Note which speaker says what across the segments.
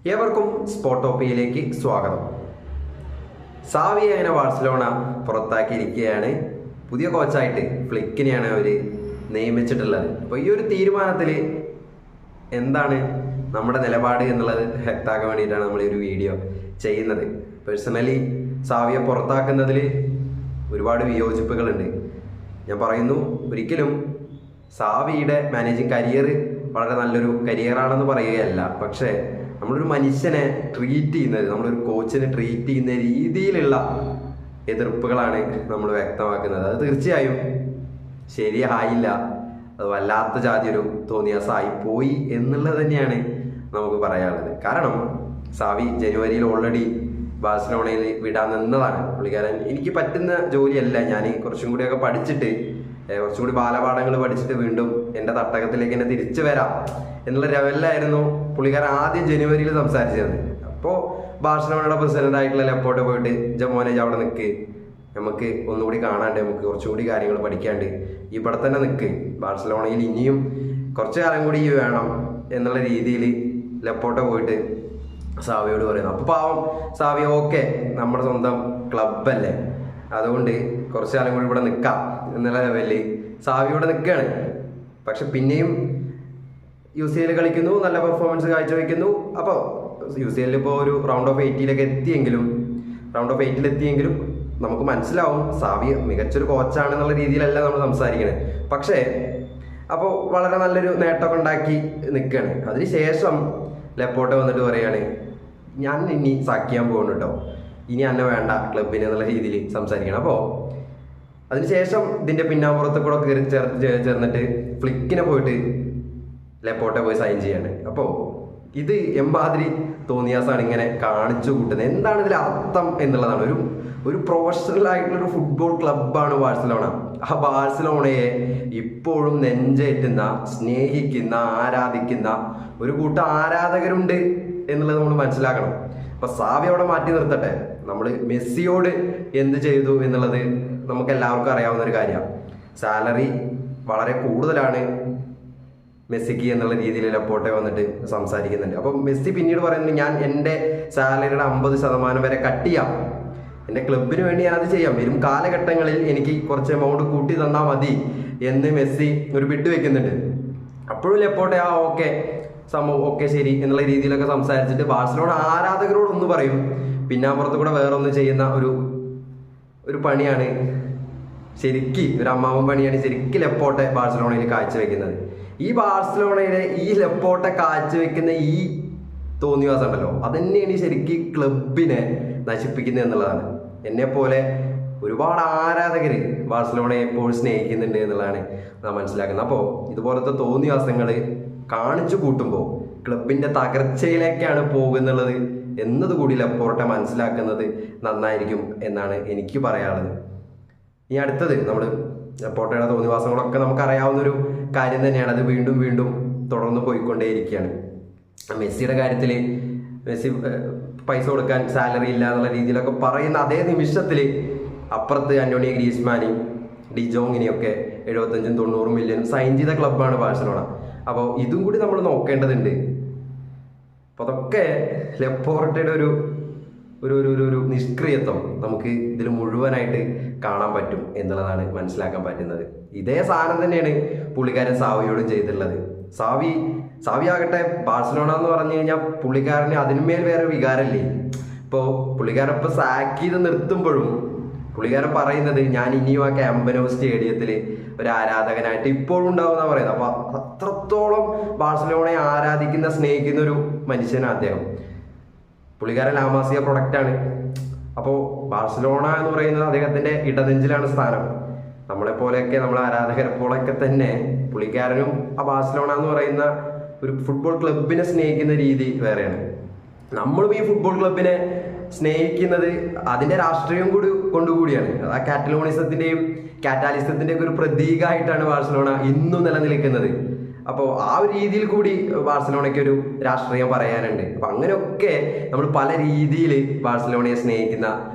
Speaker 1: ഏവർക്കും സ്പോട്ടോപ്പിയയിലേക്ക് സ്വാഗതം. സാവിയെ അങ്ങനെ ബാഴ്സലോണ പുറത്താക്കിയിരിക്കുകയാണ്. പുതിയ കോച്ചായിട്ട് ഫ്ലിക്കിനെയാണ് അവർ നിയമിച്ചിട്ടുള്ളത്. അപ്പോൾ ഈ ഒരു തീരുമാനത്തിൽ എന്താണ് നമ്മുടെ നിലപാട് എന്നുള്ളത് വ്യക്തമാക്കാൻ വേണ്ടിയിട്ടാണ് നമ്മൾ ഈ ഒരു വീഡിയോ ചെയ്യുന്നത്. പേഴ്സണലി സാവിയെ പുറത്താക്കുന്നതിൽ ഒരുപാട് വിയോജിപ്പുകളുണ്ട്. ഞാൻ പറയുന്നു, ഒരിക്കലും സാവിയുടെ മാനേജിങ് കരിയർ വളരെ നല്ലൊരു കരിയറാണെന്ന് പറയുകയല്ല. പക്ഷേ നമ്മളൊരു മനുഷ്യനെ ട്രീറ്റ് ചെയ്യുന്നത്, നമ്മളൊരു കോച്ചിനെ ട്രീറ്റ് ചെയ്യുന്ന രീതിയിലുള്ള എതിർപ്പുകളാണ് നമ്മൾ വ്യക്തമാക്കുന്നത്. അത് തീർച്ചയായും ശരിയായില്ല. അത് വല്ലാത്ത ജാതി ഒരു തോന്നിയാസായി പോയി എന്നുള്ളത് തന്നെയാണ് നമുക്ക് പറയാനുള്ളത്. കാരണം സാവി ജനുവരിയിൽ ഓൾറെഡി ബാഴ്സലോണയിൽ വിടാൻ നിന്നതാണ്. പുള്ളിക്കാരൻ എനിക്ക് പറ്റുന്ന ജോലിയല്ല, ഞാൻ കുറച്ചും കൂടിയൊക്കെ പഠിച്ചിട്ട് കുറച്ചും കൂടി ബാലപാഠങ്ങൾ പഠിച്ചിട്ട് വീണ്ടും എൻ്റെ തട്ടകത്തിലേക്ക് എന്നെ തിരിച്ചു വരാം എന്നുള്ള ലെവലിലായിരുന്നു പുള്ളിക്കാരൻ ആദ്യം ജനുവരിയിൽ സംസാരിച്ചത്. അപ്പോൾ ബാഴ്സലോണയുടെ പ്രസിഡന്റ് ആയിട്ടുള്ള ലെപ്പോർട്ട് പോയിട്ട് ജമോനെ അവിടെ നിൽക്ക്, നമുക്ക് ഒന്നുകൂടി കാണാണ്ട്, നമുക്ക് കുറച്ചുകൂടി കാര്യങ്ങൾ പഠിക്കാണ്ട്, ഇവിടെ തന്നെ നിൽക്ക്, ബാഴ്സലോണയിൽ ഇനിയും കുറച്ച് കാലം കൂടി വേണം എന്നുള്ള രീതിയിൽ ലെപ്പോർട്ട് പോയിട്ട് സാവിയോട് പറയുന്നു. അപ്പോൾ പാവം സാവി ഓക്കെ, നമ്മുടെ സ്വന്തം ക്ലബ്ബല്ലേ, അതുകൊണ്ട് കുറച്ച് കാലം കൂടി ഇവിടെ നിൽക്കാം എന്നുള്ള ലെവലിൽ സാവിയോടെ നിൽക്കുകയാണ്. പക്ഷെ പിന്നെയും UCL കളിക്കുന്നു, നല്ല പെർഫോമൻസ് കാഴ്ചവെക്കുന്നു. അപ്പോൾ UCL ഇപ്പോൾ ഒരു റൗണ്ട് ഓഫ് 80 എത്തിയെങ്കിലും നമുക്ക് മനസ്സിലാവും സാവി മികച്ചൊരു കോച്ചാണെന്നുള്ള രീതിയിലല്ല നമ്മൾ സംസാരിക്കണത്. പക്ഷേ അപ്പോൾ വളരെ നല്ലൊരു നേട്ടമൊക്കെ ഉണ്ടാക്കി നിൽക്കുകയാണ്. അതിനുശേഷം ലെപ്പോർട്ട് വന്നിട്ട് പറയുകയാണ്, ഞാൻ ഇനി സാക്കിയാൻ പോകുന്നു കേട്ടോ, ഇനി എന്നെ വേണ്ട ക്ലബിന് എന്നുള്ള രീതിയിൽ സംസാരിക്കണം. അപ്പോൾ അതിനുശേഷം ഇതിൻ്റെ പിന്നാമ്പുറത്ത് കൂടെ കയറി ചേർന്നിട്ട് ഫ്ലിക്കിനെ പോയിട്ട് ലെപ്പോർട്ടെ പോയി സൈൻ ചെയ്യാണ്. അപ്പോൾ ഇത് എമ്മാതിരി തോന്നിയാസാണ് ഇങ്ങനെ കാണിച്ചു കൂട്ടുന്നത്. എന്താണ് ഇതിൽ അർത്ഥം എന്നുള്ളതാണ്. ഒരു പ്രൊഫഷണൽ ആയിട്ടുള്ളൊരു ഫുട്ബോൾ ക്ലബ്ബാണ് ബാഴ്സലോണ. ആ ബാഴ്സലോണയെ ഇപ്പോഴും നെഞ്ചേറ്റുന്ന, സ്നേഹിക്കുന്ന, ആരാധിക്കുന്ന ഒരു കൂട്ടം ആരാധകരുണ്ട് എന്നുള്ളത് നമ്മൾ മനസ്സിലാക്കണം. അപ്പൊ സാവി അവിടെ മാറ്റി നിർത്തട്ടെ, നമ്മൾ മെസ്സിയോട് എന്ത് ചെയ്തു എന്നുള്ളത് നമുക്ക് എല്ലാവർക്കും അറിയാവുന്ന ഒരു കാര്യമാണ്. സാലറി വളരെ കൂടുതലാണ് മെസ്സിക്ക് എന്നുള്ള രീതിയിൽ ലെപ്പോർട്ടെ വന്നിട്ട് സംസാരിക്കുന്നുണ്ട്. അപ്പം മെസ്സി പിന്നീട് പറയുന്നത്, ഞാൻ എൻ്റെ സാലറിയുടെ 50% വരെ കട്ട് ചെയ്യാം, എൻ്റെ ക്ലബിന് വേണ്ടി ഞാനത് ചെയ്യാം, വരും കാലഘട്ടങ്ങളിൽ എനിക്ക് കുറച്ച് എമൗണ്ട് കൂട്ടി തന്നാൽ മതി എന്ന് മെസ്സി ഒരു ബിഡ് വെക്കുന്നുണ്ട്. അപ്പോഴും ലെപ്പോർട്ടെ ഓക്കെ സംഭവം ഓക്കെ ശരി എന്നുള്ള രീതിയിലൊക്കെ സംസാരിച്ചിട്ട് ബാഴ്സലോണ ആരാധകരോടൊന്ന് പറയും, പിന്നാമ്പുറത്ത് കൂടെ വേറൊന്ന് ചെയ്യുന്ന ഒരു പണിയാണ്, ശരിക്ക് ഒരു അമ്മാവൻ പണിയാണ് ശരിക്കും ലെപ്പോർട്ടെ ബാഴ്സലോണയിൽ കാഴ്ചവെക്കുന്നത്. ഈ ബാഴ്സലോണയിലെ ഈ ലെപ്പോർട്ടെ കാഴ്ചവെക്കുന്ന ഈ തോന്നിവാസം ഉണ്ടല്ലോ, അതന്നെയാണ് ശരിക്കും ക്ലബിനെ നശിപ്പിക്കുന്നത് എന്നുള്ളതാണ്. എന്നെ പോലെ ഒരുപാട് ആരാധകർ ബാഴ്സലോണയെ എപ്പോഴും സ്നേഹിക്കുന്നുണ്ട് എന്നുള്ളതാണ് നാം മനസ്സിലാക്കുന്നത്. അപ്പോൾ ഇതുപോലത്തെ തോന്നിവാസങ്ങൾ കാണിച്ചു കൂട്ടുമ്പോൾ ക്ലബിൻ്റെ തകർച്ചയിലേക്കാണ് പോകുന്നുള്ളത് എന്നതുകൂടി ലെപ്പോർട്ടെ മനസ്സിലാക്കുന്നത് നന്നായിരിക്കും എന്നാണ് എനിക്ക് പറയാനുള്ളത്. ഇനി അടുത്തത്, നമ്മൾ ലെപ്പോർട്ടയുടെ തോന്നിവാസങ്ങളൊക്കെ നമുക്കറിയാവുന്നൊരു കാര്യം തന്നെയാണ്. അത് വീണ്ടും വീണ്ടും തുടർന്ന് പോയിക്കൊണ്ടേയിരിക്കുകയാണ്. മെസ്സിയുടെ കാര്യത്തിൽ മെസ്സി പൈസ കൊടുക്കാൻ സാലറി ഇല്ല എന്നുള്ള രീതിയിലൊക്കെ പറയുന്ന അതേ നിമിഷത്തിൽ അപ്പുറത്ത് അന്റോണിയോ ഗ്രീസ്മാനെയും ഡിജോങ്ങിനെയൊക്കെ 75-90 മില്യൺ സൈൻ ചെയ്ത ക്ലബ്ബാണ് ബാഴ്സലോണ. അപ്പോൾ ഇതും കൂടി നമ്മൾ നോക്കേണ്ടതുണ്ട്. അപ്പോൾ അതൊക്കെ ലെപ്പോർട്ടയുടെ ഒരു നിഷ്ക്രിയത്വം നമുക്ക് ഇതിൽ മുഴുവനായിട്ട് കാണാൻ പറ്റും എന്നുള്ളതാണ് മനസ്സിലാക്കാൻ പറ്റുന്നത്. ഇതേ സാധനം തന്നെയാണ് പുള്ളിക്കാരൻ സാവിയോടും ചെയ്തിട്ടുള്ളത്. സാവി ആകട്ടെ ബാഴ്സലോണ എന്ന് പറഞ്ഞു കഴിഞ്ഞാൽ പുള്ളിക്കാരന് അതിന്മേൽ വേറെ വികാരമല്ലേ. ഇപ്പോൾ പുള്ളിക്കാരൻ ഇപ്പോൾ സാക്ക് ചെയ്ത് നിർത്തുമ്പോഴും പുള്ളിക്കാരൻ പറയുന്നത്, ഞാൻ ഇനിയും ആ ക്യാമ്പനോ സ്റ്റേഡിയത്തിൽ ഒരു ആരാധകനായിട്ട് ഇപ്പോഴും ഉണ്ടാവുമെന്നാണ് പറയുന്നത്. അപ്പോൾ അത്രത്തോളം ബാഴ്സലോണയെ ആരാധിക്കുന്ന, സ്നേഹിക്കുന്ന ഒരു മനുഷ്യനാണ് അദ്ദേഹം. പുള്ളിക്കാരൻ ലാമാസിയ പ്രൊഡക്റ്റാണ്. അപ്പോൾ ബാഴ്സലോണ എന്ന് പറയുന്നത് അദ്ദേഹത്തിൻ്റെ ഇടനെഞ്ചിലാണ് സ്ഥാനം. നമ്മളെപ്പോലെയൊക്കെ, നമ്മളെ ആരാധകരെ പോലെയൊക്കെ തന്നെ പുള്ളിക്കാരനും ആ ബാഴ്സലോണ എന്ന് പറയുന്ന ഒരു ഫുട്ബോൾ ക്ലബിനെ സ്നേഹിക്കുന്ന രീതി വേറെയാണ്. നമ്മളും ഈ ഫുട്ബോൾ ക്ലബിനെ സ്നേഹിക്കുന്നത് അതിൻ്റെ രാഷ്ട്രീയം കൊണ്ടുകൂടിയാണ്. ആ കാറ്റാലിസത്തിൻ്റെയും ഒക്കെ ഒരു പ്രതീകമായിട്ടാണ് ബാഴ്സലോണ ഇന്നും നിലനിൽക്കുന്നത്. അപ്പോൾ ആ ഒരു രീതിയിൽ കൂടി ബാഴ്സലോണയ്ക്ക് ഒരു രാഷ്ട്രീയം പറയാനുണ്ട്. അപ്പം അങ്ങനെയൊക്കെ നമ്മൾ പല രീതിയിൽ ബാഴ്സലോണയെ സ്നേഹിക്കുന്ന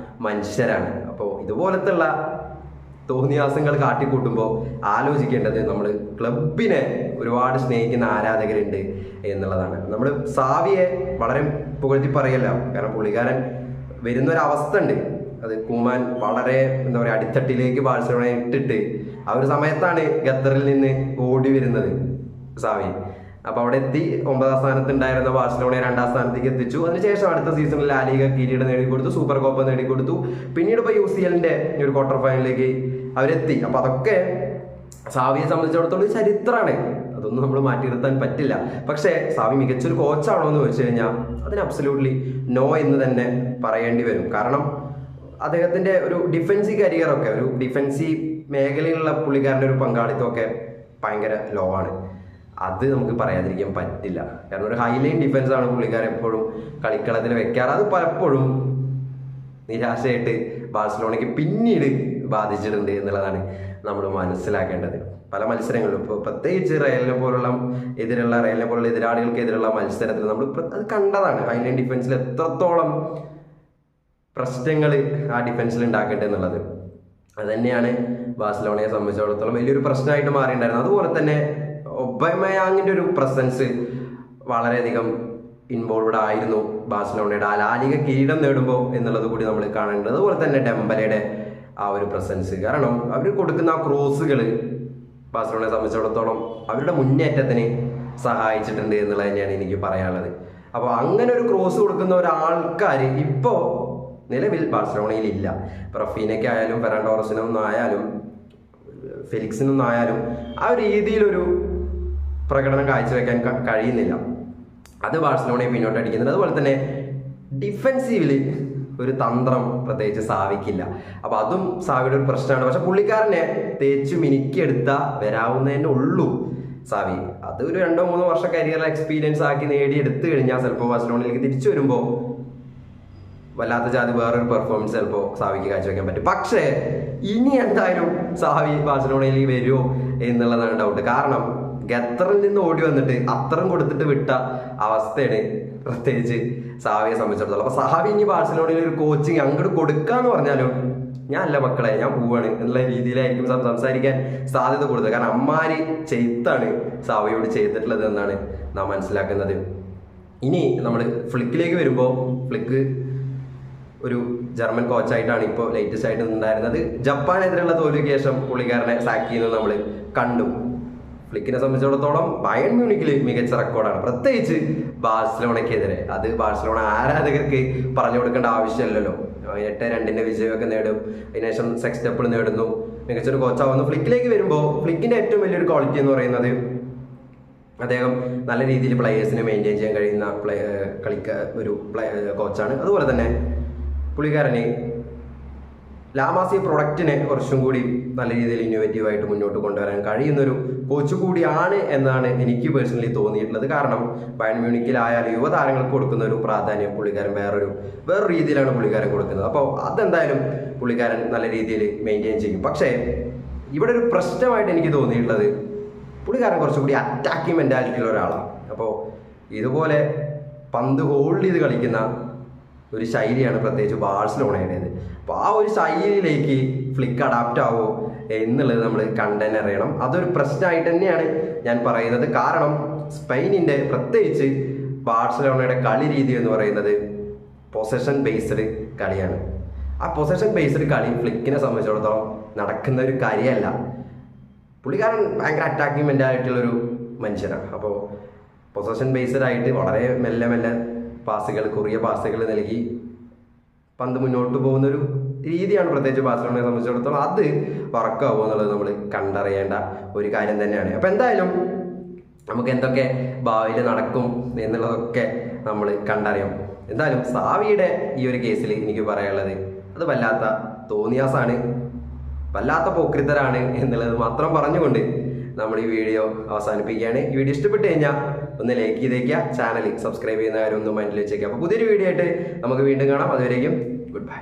Speaker 1: മനുഷ്യരാണ്. അപ്പോൾ ഇതുപോലത്തുള്ള തോന്നിയാസങ്ങൾ കാട്ടിക്കൂട്ടുമ്പോൾ ആലോചിക്കേണ്ടത് നമ്മൾ ക്ലബിനെ ഒരുപാട് സ്നേഹിക്കുന്ന ആരാധകരുണ്ട് എന്നുള്ളതാണ്. നമ്മൾ സാവിയെ വളരെ പുകഴ്ത്തി പറയല്ല, കാരണം പുള്ളിക്കാരൻ വരുന്നൊരവസ്ഥ ഉണ്ട്. അത് കുമാൻ വളരെ എന്താ പറയുക അടിത്തട്ടിലേക്ക് ബാഴ്സലോണയെ ഇട്ടിട്ട് ആ ഒരു സമയത്താണ് ഖത്തറിൽ നിന്ന് ഓടി വരുന്നത് സാവി. അപ്പോൾ അവിടെ എത്തി 9ാം സ്ഥാനത്ത് ഉണ്ടായിരുന്ന ബാഴ്സലോണയെ 2ാം സ്ഥാനത്തേക്ക് എത്തിച്ചു. അതിനുശേഷം അടുത്ത സീസണിൽ ലാ ലീഗ കിരീടം നേടിക്കൊടുത്തു, സൂപ്പർ കോപ്പ നേടിക്കൊടുത്തു. പിന്നീട് ഇപ്പോൾ UCLന്റെ ഒരു ക്വാർട്ടർ ഫൈനലിലേക്ക് അവരെത്തി. അപ്പോൾ അതൊക്കെ സാവിയെ സംബന്ധിച്ചിടത്തോളം ചരിത്രമാണ്, അതൊന്നും നമ്മൾ മാറ്റി നിർത്താൻ പറ്റില്ല. പക്ഷേ സാവി മികച്ചൊരു കോച്ചാണോ എന്ന് ചോദിച്ചു കഴിഞ്ഞാൽ അതിന് അബ്സല്യൂട്ട്ലി നോ എന്ന് തന്നെ പറയേണ്ടി വരും. കാരണം അദ്ദേഹത്തിന്റെ ഒരു ഡിഫൻസീവ് കരിയറൊക്കെ, ഒരു ഡിഫൻസീവ് മേഖലയിലുള്ള പുള്ളിക്കാരൻ്റെ ഒരു പങ്കാളിത്തമൊക്കെ ഭയങ്കര ലോ ആണ്. അത് നമുക്ക് പറയാതിരിക്കാൻ പറ്റില്ല. കാരണം ഒരു ഹൈലൈൻ ഡിഫൻസ് ആണ് പുള്ളിക്കാരൻ എപ്പോഴും കളിക്കളത്തിൽ വെക്കാറ്. അത് പലപ്പോഴും നിരാശയായിട്ട് ബാഴ്സലോണയ്ക്ക് പിന്നീട് ബാധിച്ചിട്ടുണ്ട് എന്നുള്ളതാണ് നമ്മൾ മനസ്സിലാക്കേണ്ടത്. പല മത്സരങ്ങളിലും ഇപ്പോൾ പ്രത്യേകിച്ച് റയലിനെ പോലുള്ള എതിരാളികൾക്ക് എതിരുള്ള മത്സരത്തിൽ നമ്മൾ അത് കണ്ടതാണ്. ഹൈലൈൻ ഡിഫൻസിൽ എത്രത്തോളം പ്രശ്നങ്ങൾ ആ ഡിഫൻസിൽ ഉണ്ടാക്കേണ്ടത് എന്നുള്ളത്. അത് തന്നെയാണ് ബാഴ്സലോണയെ സംബന്ധിച്ചിടത്തോളം വലിയൊരു പ്രശ്നമായിട്ട് മാറിയിട്ടുണ്ടായിരുന്നത്. അതുപോലെ തന്നെ ഒബമയാങ്ങിന്റെ ഒരു പ്രസൻസ് വളരെയധികം ഇൻവോൾവ്ഡ് ആയിരുന്നു ബാഴ്സലോണയുടെ ആ ലാ ലീഗ കിരീടം നേടുമ്പോൾ എന്നുള്ളത് കൂടി നമ്മൾ കാണേണ്ടത്. അതുപോലെ തന്നെ ഡെംബലയുടെ ആ ഒരു പ്രസൻസ്, കാരണം അവർ കൊടുക്കുന്ന ആ ക്രോസുകൾ ബാഴ്സലോണയെ സംബന്ധിച്ചിടത്തോളം അവരുടെ മുന്നേറ്റത്തിന് സഹായിച്ചിട്ടുണ്ട് എന്നുള്ളത് തന്നെയാണ് എനിക്ക് പറയാനുള്ളത്. അപ്പോൾ അങ്ങനെ ഒരു ക്രോസ് കൊടുക്കുന്ന ഒരാൾക്കാർ ഇപ്പോൾ നിലവിൽ ബാഴ്സലോണയിൽ ഇല്ല. ഇപ്പോൾ റഫീനയ്ക്കായാലും ഫെറാൻ ടോറസിനൊന്നും ആയാലും ഫെലിക്സിനൊന്നും ആയാലും ആ ഒരു രീതിയിലൊരു പ്രകടനം കാഴ്ചവെക്കാൻ കഴിയുന്നില്ല. അത് ബാഴ്സലോണയെ പിന്നോട്ട് അടിക്കുന്നുണ്ട്. അതുപോലെ തന്നെ ഡിഫെൻസീവിൽ ഒരു തന്ത്രം പ്രത്യേകിച്ച് സാവിക്കില്ല. അപ്പോൾ അതും സാവിയുടെ ഒരു പ്രശ്നമാണ്. പക്ഷെ പുള്ളിക്കാരനെ തേച്ചു മിനുക്കിയെടുത്താൽ വരാവുന്നതന്നെ ഉള്ളൂ സാവി. അത് ഒരു 2-3 വർഷം കരിയർ എക്സ്പീരിയൻസ് ആക്കി നേടിയെടുത്തു കഴിഞ്ഞാൽ ചിലപ്പോൾ ബാഴ്സലോണയിലേക്ക് തിരിച്ചു വരുമ്പോൾ വല്ലാത്ത ജാതി വേറൊരു പെർഫോമൻസ് ചിലപ്പോൾ സാവിക്ക് കാഴ്ചവെക്കാൻ പറ്റും. പക്ഷേ ഇനി എന്തായാലും സാവി ബാഴ്സലോണയിലേക്ക് വരുമോ എന്നുള്ളതാണ് ഡൗട്ട്. കാരണം ഖത്തറിൽ നിന്ന് ഓടി വന്നിട്ട് അത്തരം കൊടുത്തിട്ട് വിട്ട അവസ്ഥയാണ് പ്രത്യേകിച്ച് സാവിയെ സംബന്ധിച്ചിടത്തോളം. അപ്പൊ സാവി ഇനി ബാഴ്സലോണയിൽ ഒരു കോച്ചിങ് അങ്ങോട്ട് കൊടുക്കാന്ന് പറഞ്ഞാലും ഞാൻ അല്ല മക്കളെ ഞാൻ പോവാണ് എന്നുള്ള രീതിയിലായിരിക്കും സംസാരിക്കാൻ സാധ്യത കൂടുതൽ. കാരണം അമ്മാരി ചെയ്ത്താണ് സാവിയോട് ചെയ്തിട്ടുള്ളത് എന്നാണ് നാം മനസ്സിലാക്കുന്നത്. ഇനി നമ്മൾ ഫ്ലിക്കിലേക്ക് വരുമ്പോൾ ഫ്ലിക്ക് ഒരു ജർമ്മൻ കോച്ചായിട്ടാണ് ഇപ്പോൾ ലേറ്റസ്റ്റ് ആയിട്ട് ഉണ്ടായിരുന്നത്. ജപ്പാനെതിരെയുള്ള തോൽവിക്ക് ശേഷം പുള്ളിക്കാരനെ സാക്ക് ചെയ്യുന്നത് നമ്മൾ കണ്ടു. ഫ്ലിക്കിനെ സംബന്ധിച്ചിടത്തോളം ബയൺ മ്യൂണിക്കിൽ മികച്ച റെക്കോർഡാണ്, പ്രത്യേകിച്ച് ബാഴ്സലോണയ്ക്കെതിരെ. അത് ബാഴ്സലോണ ആരാധകർക്ക് പറഞ്ഞു കൊടുക്കേണ്ട ആവശ്യമില്ലല്ലോ. 8-2 വിജയമൊക്കെ നേടും, അതിനുശേഷം സെക്സ്റ്റപ്പിൾ നേടുന്നു, മികച്ചൊരു കോച്ചാവുന്നു. ഫ്ലിക്കിലേക്ക് വരുമ്പോൾ ഫ്ലിക്കിന്റെ ഏറ്റവും വലിയൊരു ക്വാളിറ്റി എന്ന് പറയുന്നത് അദ്ദേഹം നല്ല രീതിയിൽ പ്ലെയേഴ്സിനെ മെയിൻറ്റെയിൻ ചെയ്യാൻ കഴിയുന്ന ഒരു കോച്ചാണ്. അതുപോലെ തന്നെ പുള്ളിക്കാരന് ലാമാസിയ പ്രൊഡക്റ്റിനെ കുറച്ചും കൂടി നല്ല രീതിയിൽ ഇന്നോവേറ്റീവായിട്ട് മുന്നോട്ട് കൊണ്ടുവരാൻ കഴിയുന്നൊരു കോച്ച് കൂടിയാണ് എന്നാണ് എനിക്ക് പേഴ്സണലി തോന്നിയിട്ടുള്ളത്. കാരണം ബയൺ മ്യൂണിക്കിലായാലും യുവതാരങ്ങൾക്ക് കൊടുക്കുന്ന ഒരു പ്രാധാന്യം പുള്ളിക്കാരൻ വേറൊരു രീതിയിലാണ് പുള്ളിക്കാരൻ കൊടുക്കുന്നത്. അപ്പോൾ അതെന്തായാലും പുള്ളിക്കാരൻ നല്ല രീതിയിൽ മെയിൻറ്റെയിൻ ചെയ്യും. പക്ഷേ ഇവിടെ ഒരു പ്രശ്നമായിട്ട് എനിക്ക് തോന്നിയിട്ടുള്ളത് പുള്ളിക്കാരൻ കുറച്ചുകൂടി അറ്റാക്കിംഗ് മെൻറ്റാലിറ്റിയുള്ള ഒരാളാണ്. അപ്പോൾ ഇതുപോലെ പന്ത് ഹോൾഡ് ചെയ്ത് കളിക്കുന്ന ഒരു ശൈലിയാണ് പ്രത്യേകിച്ച് ബാഴ്സലോണയുടേത്. അപ്പോൾ ആ ഒരു ശൈലിയിലേക്ക് ഫ്ലിക്ക് അഡാപ്റ്റ് ആവുമോ എന്നുള്ളത് നമ്മൾ കണ്ടന്നെ അറിയണം. അതൊരു പ്രശ്നമായിട്ട് തന്നെയാണ് ഞാൻ പറയുന്നത്. കാരണം സ്പെയിനിൻ്റെ പ്രത്യേകിച്ച് ബാഴ്സലോണയുടെ കളി രീതി എന്ന് പറയുന്നത് പൊസഷൻ ബേസ്ഡ് കളിയാണ്. ആ പൊസഷൻ ബേസ്ഡ് കളി ഫ്ലിക്കിനെ സംബന്ധിച്ചിടത്തോളം നടക്കുന്ന ഒരു കാര്യമല്ല. പുള്ളിക്കാരൻ ഭയങ്കര അറ്റാക്കിംഗ് മെൻറ്റാലിറ്റിയുള്ളൊരു മനുഷ്യനാണ്. അപ്പോൾ പൊസഷൻ ബേസ്ഡ് ആയിട്ട് വളരെ മെല്ലെ കുറിയ പാസുകൾ നൽകി പന്ത് മുന്നോട്ട് പോകുന്നൊരു രീതിയാണ് പ്രത്യേകിച്ച് ബാഴ്സലോണയെ സംബന്ധിച്ചിടത്തോളം. അത് വർക്കാവുമോ എന്നുള്ളത് നമ്മൾ കണ്ടറിയേണ്ട ഒരു കാര്യം തന്നെയാണ്. അപ്പോൾ എന്തായാലും നമുക്ക് എന്തൊക്കെ ഭാവിയിൽ നടക്കും എന്നുള്ളതൊക്കെ നമ്മൾ കണ്ടറിയാം. എന്തായാലും സാവിയുടെ ഈ ഒരു കേസിൽ എനിക്ക് പറയാനുള്ളത് അത് വല്ലാത്ത തോന്നിയാസാണ്, വല്ലാത്ത പോക്രിത്തരാണ് എന്നുള്ളത് മാത്രം പറഞ്ഞുകൊണ്ട് നമ്മൾ ഈ വീഡിയോ അവസാനിപ്പിക്കുകയാണ്. ഈ വീഡിയോ ഇഷ്ടപ്പെട്ട് കഴിഞ്ഞാൽ ഒന്ന് ലൈക്ക് ചെയ്തേക്കുക, ചാനൽ സബ്സ്ക്രൈബ് ചെയ്യുന്ന കാര്യം ഒന്ന് മൈൻഡിൽ വെച്ചേക്കുക. അപ്പോൾ പുതിയൊരു വീഡിയോ ആയിട്ട് നമുക്ക് വീണ്ടും കാണാം. അതുവരേക്കും ഗുഡ് ബൈ.